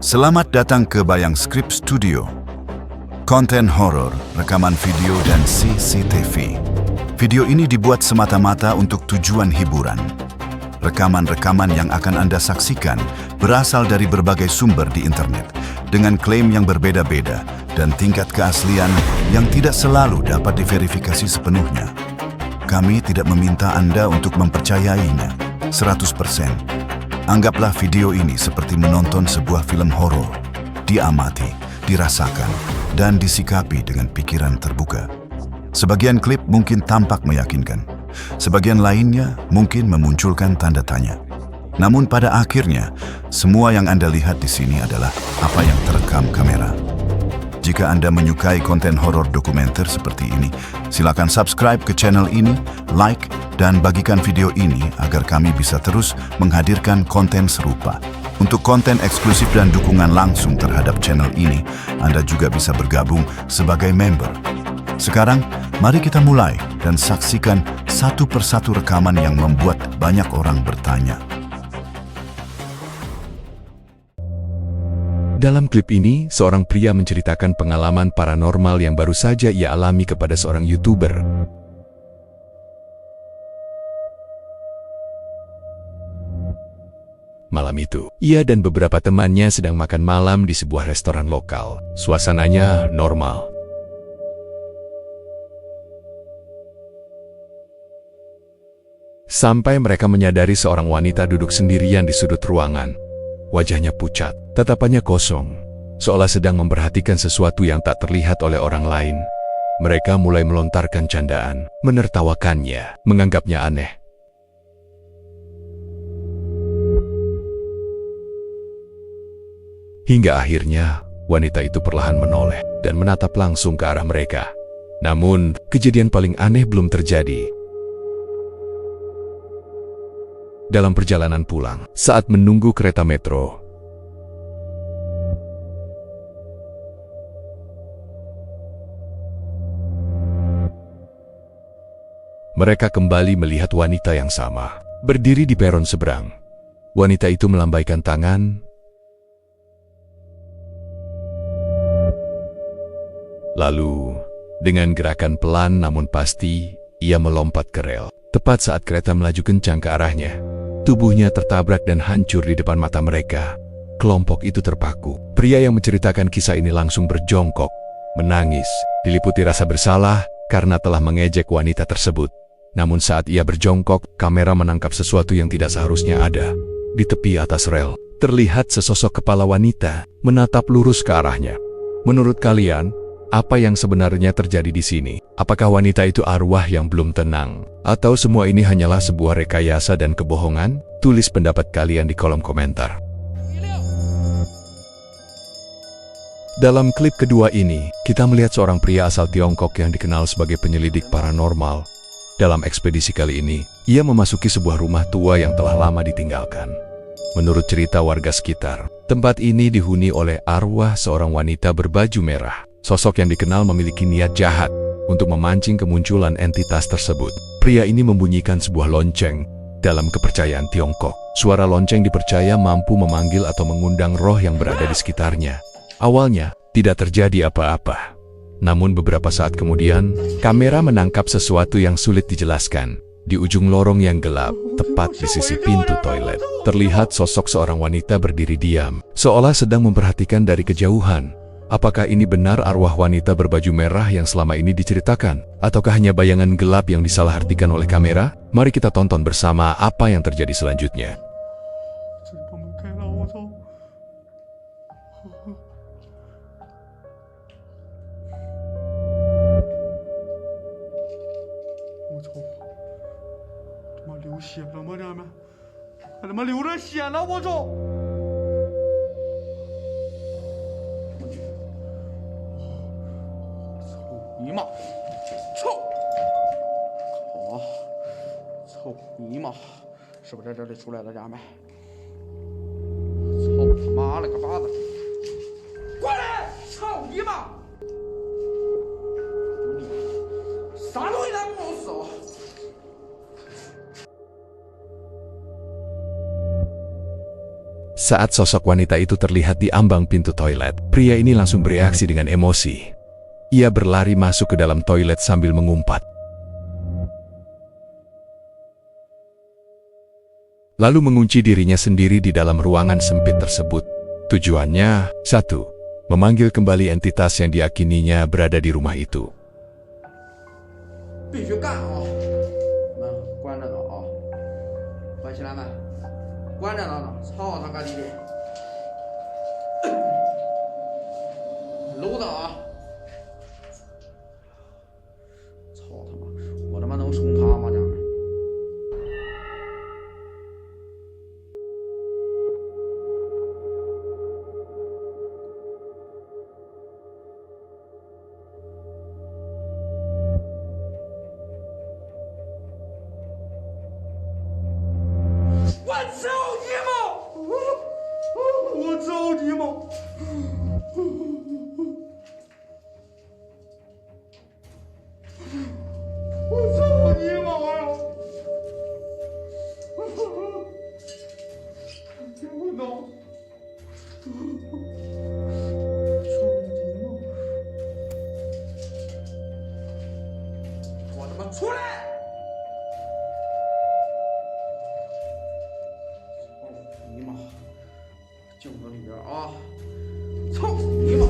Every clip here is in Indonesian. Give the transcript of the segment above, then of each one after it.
Selamat datang ke Bayang Script Studio. Konten horor, rekaman video, dan CCTV. Video ini dibuat semata-mata untuk tujuan hiburan. Rekaman-rekaman yang akan Anda saksikan berasal dari berbagai sumber di internet, dengan klaim yang berbeda-beda dan tingkat keaslian yang tidak selalu dapat diverifikasi sepenuhnya. Kami tidak meminta Anda untuk mempercayainya 100%. Anggaplah video ini seperti menonton sebuah film horor. Diamati, dirasakan, dan disikapi dengan pikiran terbuka. Sebagian klip mungkin tampak meyakinkan. Sebagian lainnya mungkin memunculkan tanda tanya. Namun pada akhirnya, semua yang Anda lihat di sini adalah apa yang terekam kamera. Jika Anda menyukai konten horor dokumenter seperti ini, silakan subscribe ke channel ini, like, dan bagikan video ini agar kami bisa terus menghadirkan konten serupa. Untuk konten eksklusif dan dukungan langsung terhadap channel ini, Anda juga bisa bergabung sebagai member. Sekarang, mari kita mulai dan saksikan satu persatu rekaman yang membuat banyak orang bertanya. Dalam klip ini, seorang pria menceritakan pengalaman paranormal yang baru saja ia alami kepada seorang YouTuber. Malam itu, ia dan beberapa temannya sedang makan malam di sebuah restoran lokal. Suasananya normal. Sampai mereka menyadari seorang wanita duduk sendirian di sudut ruangan. Wajahnya pucat, tatapannya kosong, seolah sedang memperhatikan sesuatu yang tak terlihat oleh orang lain. Mereka mulai melontarkan candaan, menertawakannya, menganggapnya aneh. Hingga akhirnya, wanita itu perlahan menoleh dan menatap langsung ke arah mereka. Namun, kejadian paling aneh belum terjadi. Dalam perjalanan pulang, saat menunggu kereta metro, mereka kembali melihat wanita yang sama, berdiri di peron seberang. Wanita itu melambaikan tangan, lalu dengan gerakan pelan namun pasti, ia melompat ke rel. Tepat saat kereta melaju kencang ke arahnya, tubuhnya tertabrak dan hancur di depan mata mereka. Kelompok itu terpaku. Pria yang menceritakan kisah ini langsung berjongkok, menangis, diliputi rasa bersalah karena telah mengejek wanita tersebut. Namun saat ia berjongkok, kamera menangkap sesuatu yang tidak seharusnya ada. Di tepi atas rel, terlihat sesosok kepala wanita menatap lurus ke arahnya. Menurut kalian, apa yang sebenarnya terjadi di sini? Apakah wanita itu arwah yang belum tenang? Atau semua ini hanyalah sebuah rekayasa dan kebohongan? Tulis pendapat kalian di kolom komentar. Dalam klip kedua ini, kita melihat seorang pria asal Tiongkok yang dikenal sebagai penyelidik paranormal. Dalam ekspedisi kali ini, ia memasuki sebuah rumah tua yang telah lama ditinggalkan. Menurut cerita warga sekitar, tempat ini dihuni oleh arwah seorang wanita berbaju merah. Sosok yang dikenal memiliki niat jahat untuk memancing kemunculan entitas tersebut. Pria ini membunyikan sebuah lonceng. Dalam kepercayaan Tiongkok, suara lonceng dipercaya mampu memanggil atau mengundang roh yang berada di sekitarnya. Awalnya, tidak terjadi apa-apa. Namun beberapa saat kemudian, kamera menangkap sesuatu yang sulit dijelaskan. Di ujung lorong yang gelap, tepat di sisi pintu toilet, terlihat sosok seorang wanita berdiri diam, seolah sedang memperhatikan dari kejauhan. Apakah ini benar arwah wanita berbaju merah yang selama ini diceritakan? Ataukah hanya bayangan gelap yang disalahartikan oleh kamera? Mari kita tonton bersama apa yang terjadi selanjutnya. Saat sosok wanita itu terlihat di ambang pintu toilet, pria ini langsung bereaksi dengan emosi. Ia berlari masuk ke dalam toilet sambil mengumpat. Lalu mengunci dirinya sendiri di dalam ruangan sempit tersebut. Tujuannya, 1. Memanggil kembali entitas yang diyakininya berada di rumah itu. 必须干啊！关着呢啊！快起来们，关着呢！操他个弟弟！搂着啊！操他妈！我他妈能冲他吗？这样。我操你妈！我操你妈！我操你妈呀！听不懂。我他妈出来！ 你妈，镜子里边啊！操你妈！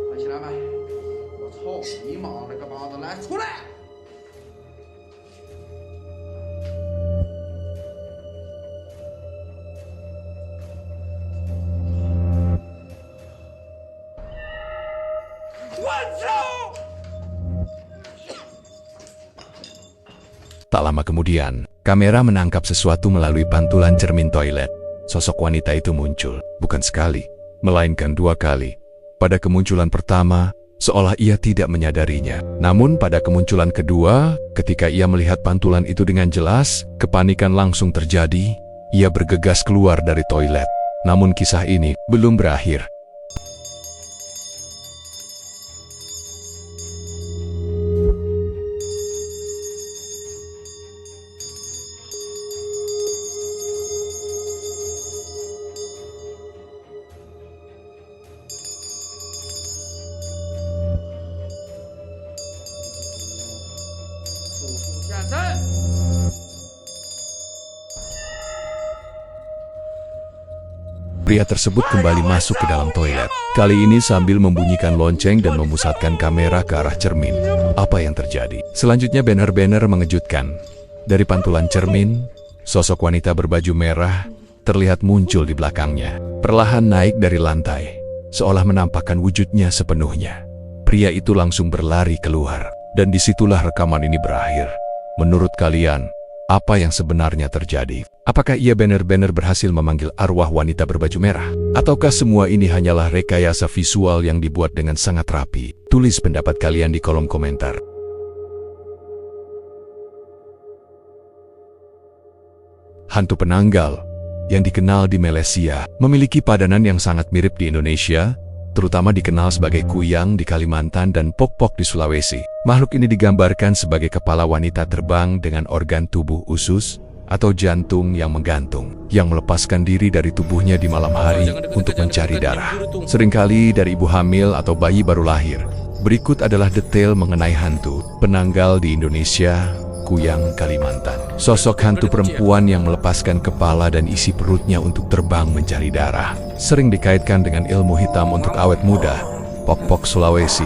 快起来呗！我操你妈了个巴子！来出来！我操！ Tak lama kemudian, kamera menangkap sesuatu melalui pantulan cermin toilet. Sosok wanita itu muncul, bukan sekali, melainkan 2 kali. Pada kemunculan pertama, seolah ia tidak menyadarinya. Namun pada kemunculan kedua, ketika ia melihat pantulan itu dengan jelas, kepanikan langsung terjadi. Ia bergegas keluar dari toilet. Namun kisah ini belum berakhir. Pria tersebut kembali masuk ke dalam toilet. Kali ini sambil membunyikan lonceng dan memusatkan kamera ke arah cermin. Apa yang terjadi? Selanjutnya banner-banner mengejutkan. Dari pantulan cermin, sosok wanita berbaju merah terlihat muncul di belakangnya. Perlahan naik dari lantai, seolah menampakkan wujudnya sepenuhnya. Pria itu langsung berlari keluar. Dan disitulah rekaman ini berakhir. Menurut kalian, apa yang sebenarnya terjadi? Apakah ia benar-benar berhasil memanggil arwah wanita berbaju merah? Ataukah semua ini hanyalah rekayasa visual yang dibuat dengan sangat rapi? Tulis pendapat kalian di kolom komentar. Hantu penanggal, yang dikenal di Malaysia, memiliki padanan yang sangat mirip di Indonesia, terutama dikenal sebagai kuyang di Kalimantan dan pok-pok di Sulawesi. Makhluk ini digambarkan sebagai kepala wanita terbang dengan organ tubuh usus atau jantung yang menggantung, yang melepaskan diri dari tubuhnya di malam hari untuk mencari darah. Seringkali dari ibu hamil atau bayi baru lahir. Berikut adalah detail mengenai hantu penanggal di Indonesia, Kuyang, Kalimantan. Sosok hantu perempuan yang melepaskan kepala dan isi perutnya untuk terbang mencari darah. Sering dikaitkan dengan ilmu hitam untuk awet muda. Pok-pok Sulawesi,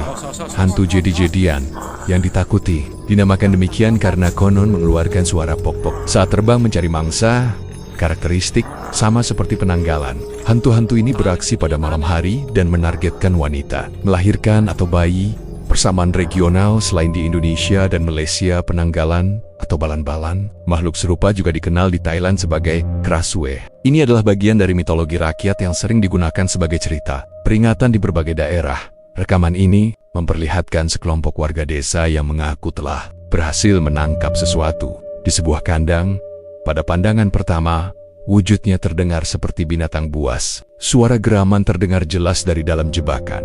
hantu jadi-jadian yang ditakuti. Dinamakan demikian karena konon mengeluarkan suara pok-pok saat terbang mencari mangsa. Karakteristik sama seperti penanggalan. Hantu-hantu ini beraksi pada malam hari dan menargetkan wanita, melahirkan atau bayi. Persamaan regional selain di Indonesia dan Malaysia, penanggalan atau balan-balan, makhluk serupa juga dikenal di Thailand sebagai Krasue. Ini adalah bagian dari mitologi rakyat yang sering digunakan sebagai cerita peringatan di berbagai daerah. Rekaman ini memperlihatkan sekelompok warga desa yang mengaku telah berhasil menangkap sesuatu di sebuah kandang. Pada pandangan pertama, wujudnya terdengar seperti binatang buas. Suara geraman terdengar jelas dari dalam jebakan.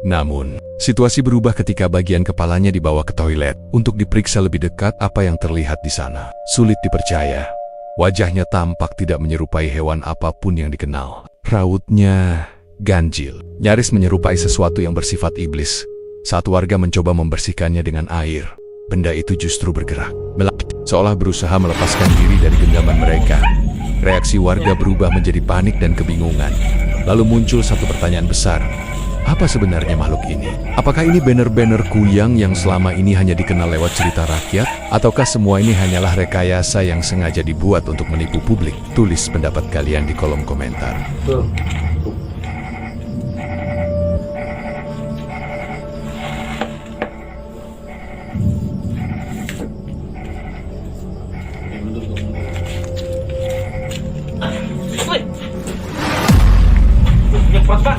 Namun, situasi berubah ketika bagian kepalanya dibawa ke toilet untuk diperiksa lebih dekat. Apa yang terlihat di sana sulit dipercaya. Wajahnya tampak tidak menyerupai hewan apapun yang dikenal. Rautnya ganjil, nyaris menyerupai sesuatu yang bersifat iblis. Saat warga mencoba membersihkannya dengan air, benda itu justru bergerak, seolah berusaha melepaskan diri dari genggaman mereka. Reaksi warga berubah menjadi panik dan kebingungan. Lalu muncul satu pertanyaan besar. Apa sebenarnya makhluk ini? Apakah ini banner-banner kuyang yang selama ini hanya dikenal lewat cerita rakyat? Ataukah semua ini hanyalah rekayasa yang sengaja dibuat untuk menipu publik? Tulis pendapat kalian di kolom komentar. Nyemprot pak.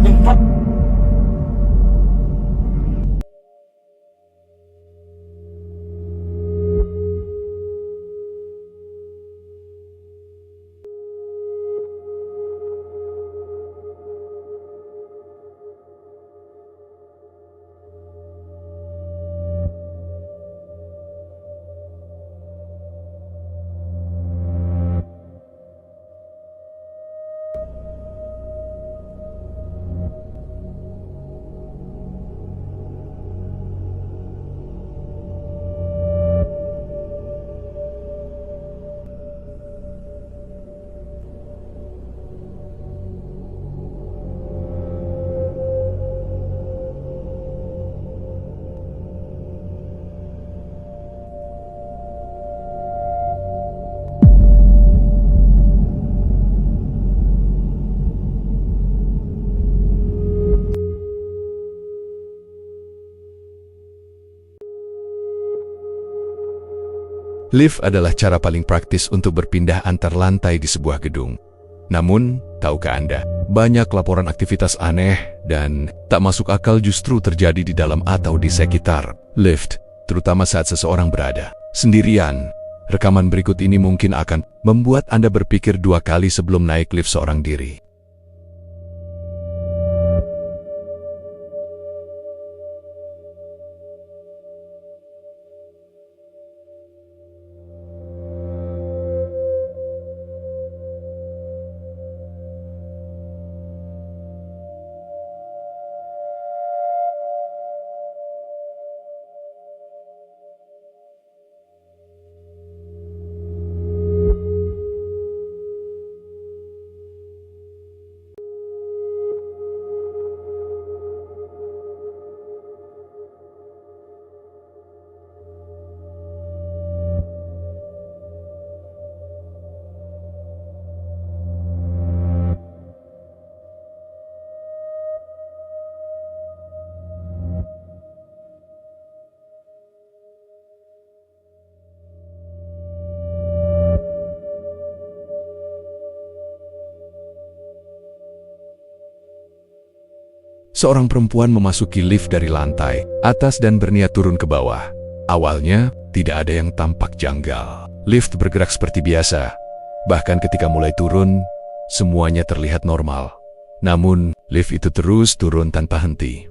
Nyemprot. Lift adalah cara paling praktis untuk berpindah antar lantai di sebuah gedung. Namun, tahukah Anda, banyak laporan aktivitas aneh dan tak masuk akal justru terjadi di dalam atau di sekitar lift, terutama saat seseorang berada sendirian. Rekaman berikut ini mungkin akan membuat Anda berpikir dua kali sebelum naik lift seorang diri. Seorang perempuan memasuki lift dari lantai atas dan berniat turun ke bawah. Awalnya, tidak ada yang tampak janggal. Lift bergerak seperti biasa. Bahkan ketika mulai turun, semuanya terlihat normal. Namun, lift itu terus turun tanpa henti.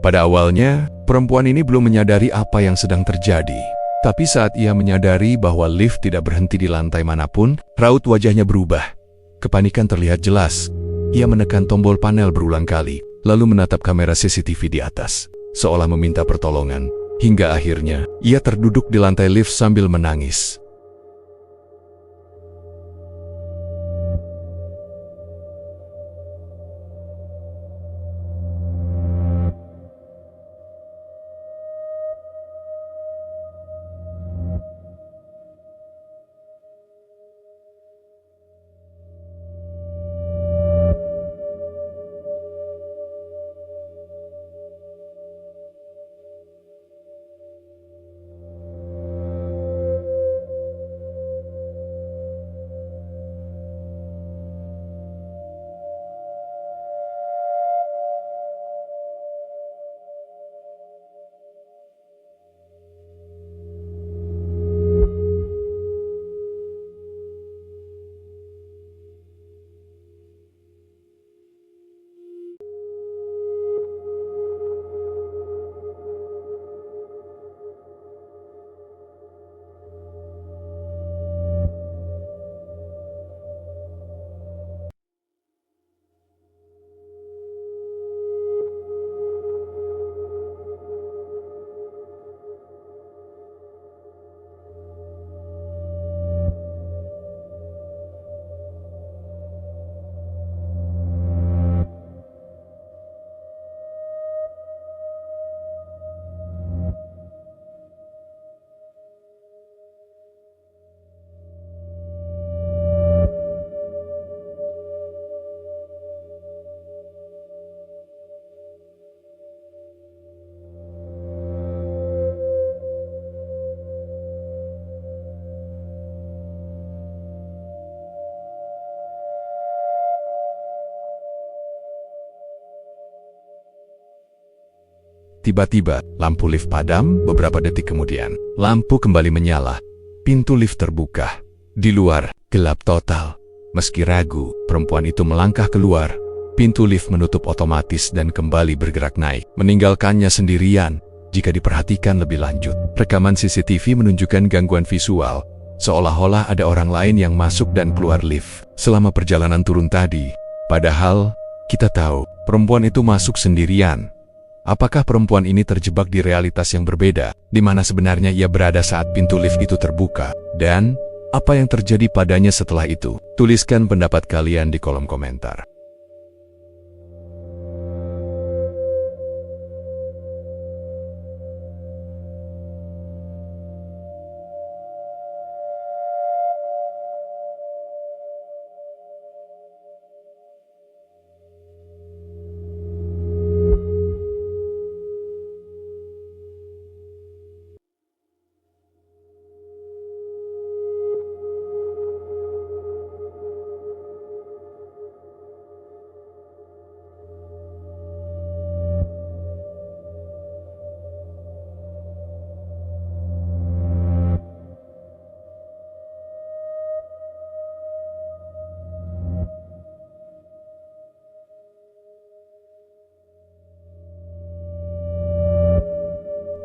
Pada awalnya, perempuan ini belum menyadari apa yang sedang terjadi. Tapi saat ia menyadari bahwa lift tidak berhenti di lantai manapun, raut wajahnya berubah. Kepanikan terlihat jelas. Ia menekan tombol panel berulang kali, lalu menatap kamera CCTV di atas, seolah meminta pertolongan. Hingga akhirnya, ia terduduk di lantai lift sambil menangis. Tiba-tiba, lampu lift padam. Beberapa detik kemudian, lampu kembali menyala. Pintu lift terbuka. Di luar, gelap total. Meski ragu, perempuan itu melangkah keluar. Pintu lift menutup otomatis dan kembali bergerak naik, meninggalkannya sendirian. Jika diperhatikan lebih lanjut, rekaman CCTV menunjukkan gangguan visual, seolah-olah ada orang lain yang masuk dan keluar lift selama perjalanan turun tadi. Padahal, kita tahu, perempuan itu masuk sendirian. Apakah perempuan ini terjebak di realitas yang berbeda, di mana sebenarnya ia berada saat pintu lift itu terbuka? Dan, apa yang terjadi padanya setelah itu? Tuliskan pendapat kalian di kolom komentar.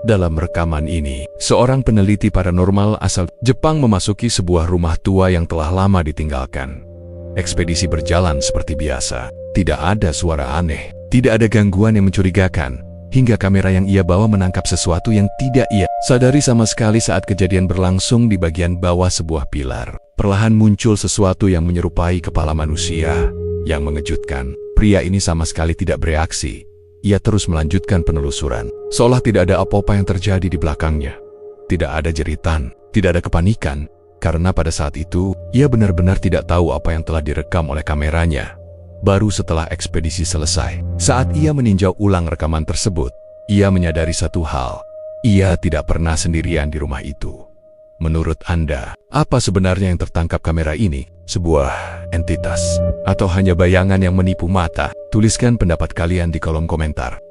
Dalam rekaman ini, seorang peneliti paranormal asal Jepang memasuki sebuah rumah tua yang telah lama ditinggalkan. Ekspedisi berjalan seperti biasa. Tidak ada suara aneh, tidak ada gangguan yang mencurigakan, hingga kamera yang ia bawa menangkap sesuatu yang tidak ia sadari sama sekali saat kejadian berlangsung di bagian bawah sebuah pilar. Perlahan muncul sesuatu yang menyerupai kepala manusia. Yang mengejutkan, pria ini sama sekali tidak bereaksi. Ia terus melanjutkan penelusuran, seolah tidak ada apa-apa yang terjadi di belakangnya. Tidak ada jeritan, tidak ada kepanikan, karena pada saat itu, ia benar-benar tidak tahu apa yang telah direkam oleh kameranya. Baru setelah ekspedisi selesai, saat ia meninjau ulang rekaman tersebut, ia menyadari satu hal, ia tidak pernah sendirian di rumah itu. Menurut Anda, apa sebenarnya yang tertangkap kamera ini? Sebuah entitas, atau hanya bayangan yang menipu mata? Tuliskan pendapat kalian di kolom komentar.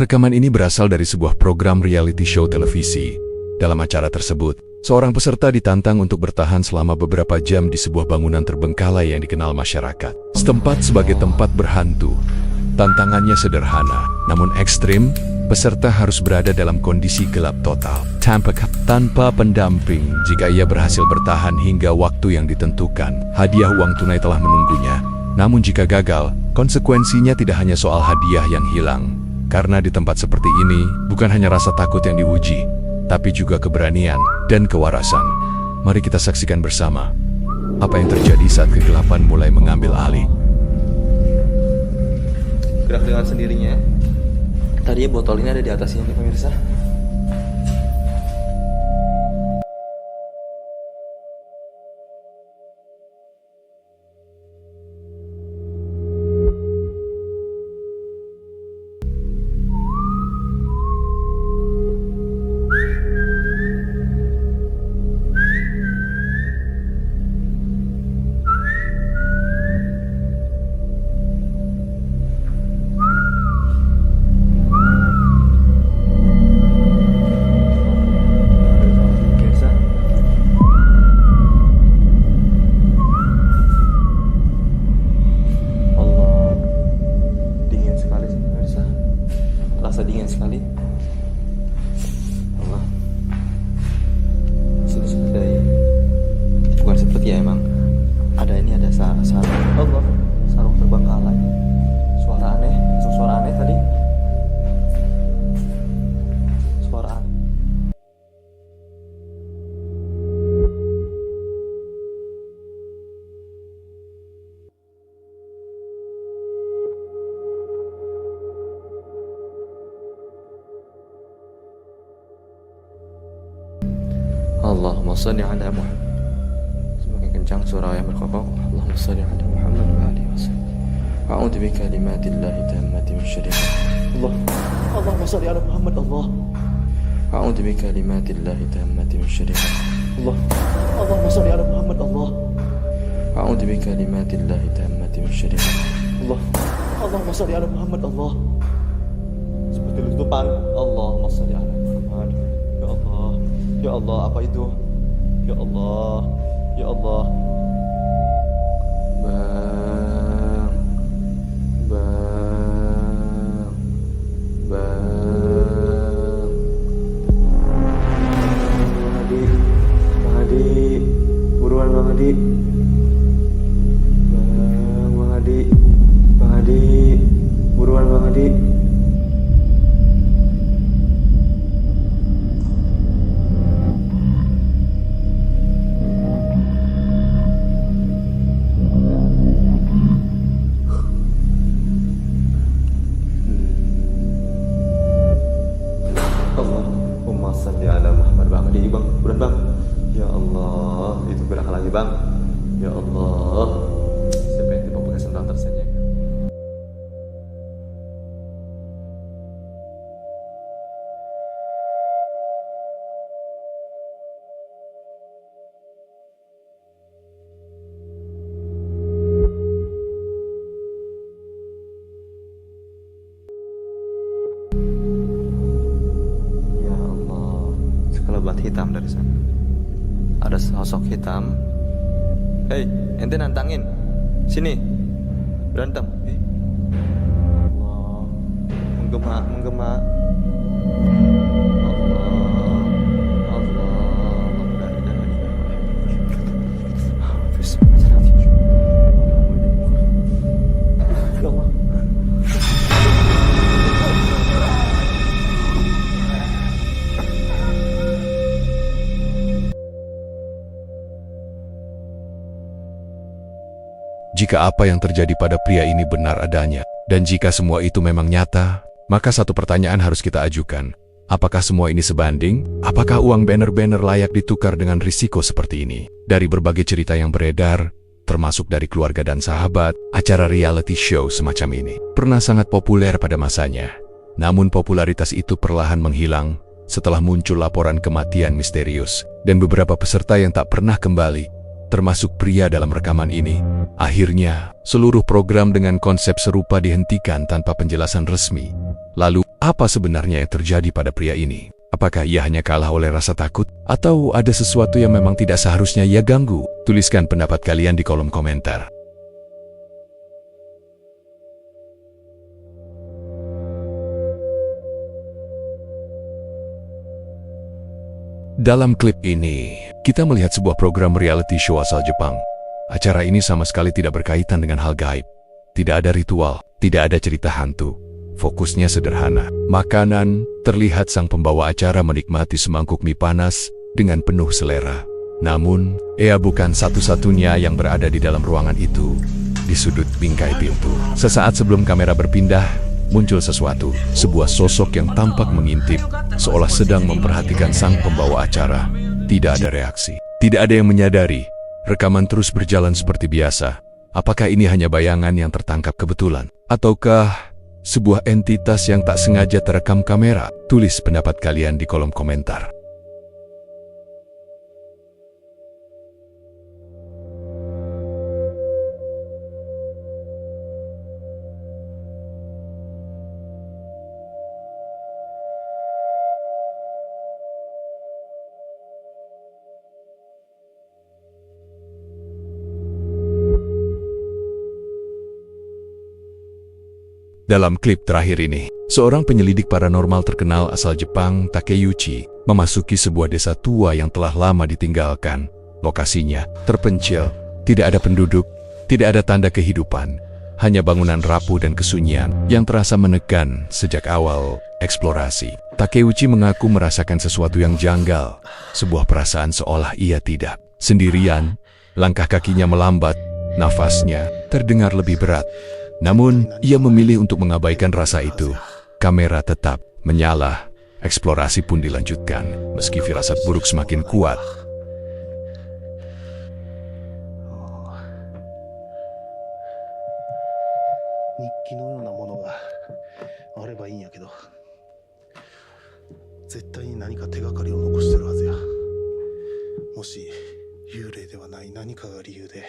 Rekaman ini berasal dari sebuah program reality show televisi. Dalam acara tersebut, seorang peserta ditantang untuk bertahan selama beberapa jam di sebuah bangunan terbengkalai yang dikenal masyarakat setempat sebagai tempat berhantu. Tantangannya sederhana, namun ekstrim. Peserta harus berada dalam kondisi gelap total, tanpa pendamping. Jika ia berhasil bertahan hingga waktu yang ditentukan, hadiah uang tunai telah menunggunya. Namun jika gagal, konsekuensinya tidak hanya soal hadiah yang hilang. Karena di tempat seperti ini, bukan hanya rasa takut yang diuji, tapi juga keberanian dan kewarasan. Mari kita saksikan bersama apa yang terjadi saat kegelapan mulai mengambil alih. Gerak dengan sendirinya. Tadi botol ini ada di atasnya nih pemirsa. Allahumma salli ala Muhammad. Semakin kencang suara yang berkokok. Allahumma salli ala Muhammad wa alihi wasallam. A'udzu bi kalimatillahi tammati min syarri Allah. Allahumma salli ala Muhammad. Allah. A'udzu bi kalimatillahi tammati min syarri Allah. Allahumma salli ala Muhammad. Allah. A'udzu bi kalimatillahi tammati min syarri Allah. Allahumma salli ala Muhammad. Allah. Seperti letupan. Allahumma salli ala Muhammad. Ya Allah. Ya Allah, apa itu? Ya Allah. Ya Allah. Bang. Bang. Bang. Bang Hadi. Bang Hadi. Buruan Bang Hadi. Bang Hadi. Bang Hadi. Buruan Bang Hadi. Allahumma salli ala Muhammad. Bang Hadi, bang, buruan bang. Ya Allah, itu gerakan lagi bang. Ya Allah, siapa yang tiba pakai sendal tersenya? Ya Allah, sekelebat hitam dari sana. Ada sosok hitam. Hei, ente nantangin. Sini. Berantem. Allah. Menggema, menggema. Allah. Allah. La ilaha illallah. Bismillahirrahmanirrahim. Ya Allah. Jika apa yang terjadi pada pria ini benar adanya, dan jika semua itu memang nyata, maka satu pertanyaan harus kita ajukan. Apakah semua ini sebanding? Apakah uang banner-banner layak ditukar dengan risiko seperti ini? Dari berbagai cerita yang beredar, termasuk dari keluarga dan sahabat, acara reality show semacam ini pernah sangat populer pada masanya. Namun popularitas itu perlahan menghilang setelah muncul laporan kematian misterius dan beberapa peserta yang tak pernah kembali, termasuk pria dalam rekaman ini. Akhirnya, seluruh program dengan konsep serupa dihentikan tanpa penjelasan resmi. Lalu, apa sebenarnya yang terjadi pada pria ini? Apakah ia hanya kalah oleh rasa takut? Atau ada sesuatu yang memang tidak seharusnya ia ganggu? Tuliskan pendapat kalian di kolom komentar. Dalam klip ini, kita melihat sebuah program reality show asal Jepang. Acara ini sama sekali tidak berkaitan dengan hal gaib. Tidak ada ritual, tidak ada cerita hantu. Fokusnya sederhana. Makanan, terlihat sang pembawa acara menikmati semangkuk mie panas dengan penuh selera. Namun, ia bukan satu-satunya yang berada di dalam ruangan itu. Di sudut bingkai pintu, sesaat sebelum kamera berpindah, muncul sesuatu, sebuah sosok yang tampak mengintip, seolah sedang memperhatikan sang pembawa acara. Tidak ada reaksi, tidak ada yang menyadari. Rekaman terus berjalan seperti biasa. Apakah ini hanya bayangan yang tertangkap kebetulan? Ataukah sebuah entitas yang tak sengaja terekam kamera? Tulis pendapat kalian di kolom komentar. Dalam klip terakhir ini, seorang penyelidik paranormal terkenal asal Jepang, Takeuchi, memasuki sebuah desa tua yang telah lama ditinggalkan. Lokasinya terpencil, tidak ada penduduk, tidak ada tanda kehidupan, hanya bangunan rapuh dan kesunyian yang terasa menekan sejak awal eksplorasi. Takeuchi mengaku merasakan sesuatu yang janggal, sebuah perasaan seolah ia tidak sendirian. Langkah kakinya melambat, nafasnya terdengar lebih berat. Namun, ia memilih untuk mengabaikan rasa itu. Kamera tetap menyala. Eksplorasi pun dilanjutkan. Meski firasat buruk semakin kuat, 絶対に何か手がかりを残してるはずや。もし幽霊ではない何かが理由で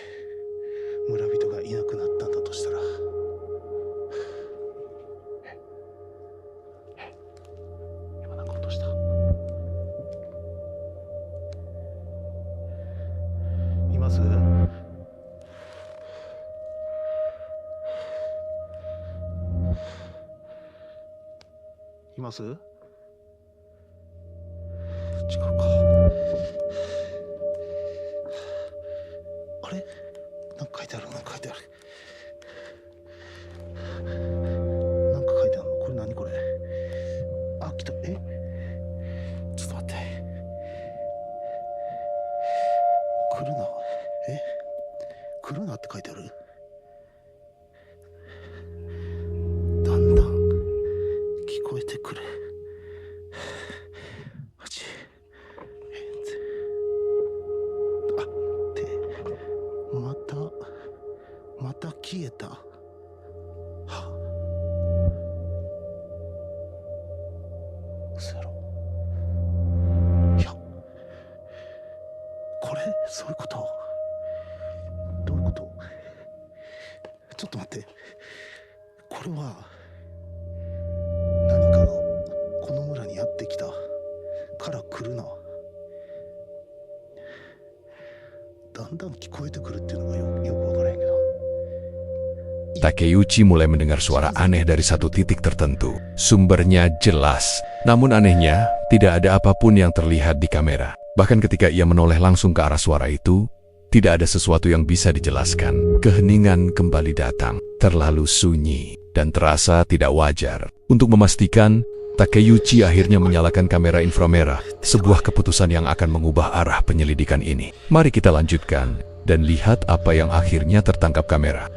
村人がいなくなったんだとしたら、今なんか落とした。います？います？違うか。あれ？なんか書いてある。なんか書いてある。なんか書いてあるの？これ何これ？あ、来た。ちょっと待って。来るな。来るなって書いてある。だんだん聞こえてくる。マジ。また消えた。は嘘やろ。いや、これそういうこと？どういうこと？ちょっと待って。これは何かがこの村にやってきたから来るな。だんだん聞こえてくるっていうのがよくわからへんけど。Takeuchi mulai mendengar suara aneh dari satu titik tertentu. Sumbernya jelas, namun anehnya tidak ada apapun yang terlihat di kamera. Bahkan ketika ia menoleh langsung ke arah suara itu, tidak ada sesuatu yang bisa dijelaskan. Keheningan kembali datang, terlalu sunyi dan terasa tidak wajar. Untuk memastikan, Takeuchi akhirnya menyalakan kamera inframerah, sebuah keputusan yang akan mengubah arah penyelidikan ini. Mari kita lanjutkan dan lihat apa yang akhirnya tertangkap kamera.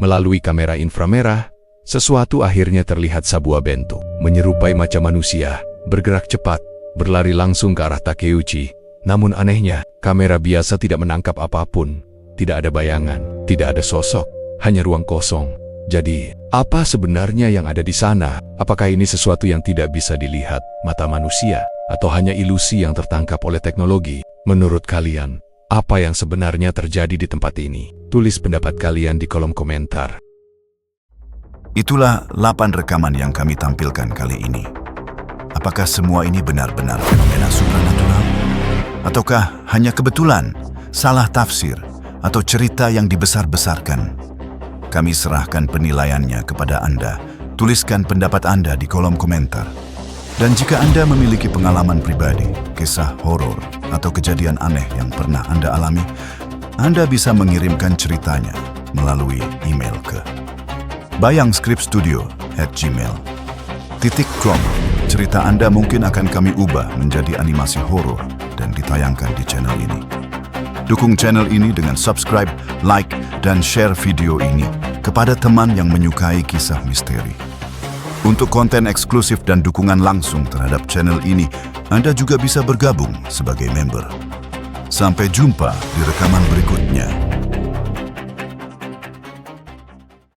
Melalui kamera inframerah, Sesuatu akhirnya terlihat sebuah bentuk, menyerupai macam manusia, bergerak cepat, berlari langsung ke arah Takeuchi. Namun anehnya, kamera biasa tidak menangkap apapun. Tidak ada bayangan, tidak ada sosok, hanya ruang kosong. Jadi, apa sebenarnya yang ada di sana? Apakah ini sesuatu yang tidak bisa dilihat mata manusia? Atau hanya ilusi yang tertangkap oleh teknologi? Menurut kalian, apa yang sebenarnya terjadi di tempat ini? Tulis pendapat kalian di kolom komentar. Itulah 8 rekaman yang kami tampilkan kali ini. Apakah semua ini benar-benar fenomena supranatural? Ataukah hanya kebetulan, salah tafsir, atau cerita yang dibesar-besarkan? Kami serahkan penilaiannya kepada Anda. Tuliskan pendapat Anda di kolom komentar. Dan jika Anda memiliki pengalaman pribadi, kisah horor, atau kejadian aneh yang pernah Anda alami, Anda bisa mengirimkan ceritanya melalui email ke bayangscriptstudio@gmail.com. Cerita Anda mungkin akan kami ubah menjadi animasi horor dan ditayangkan di channel ini. Dukung channel ini dengan subscribe, like, dan share video ini kepada teman yang menyukai kisah misteri. Untuk konten eksklusif dan dukungan langsung terhadap channel ini, Anda juga bisa bergabung sebagai member. Sampai jumpa di rekaman berikutnya.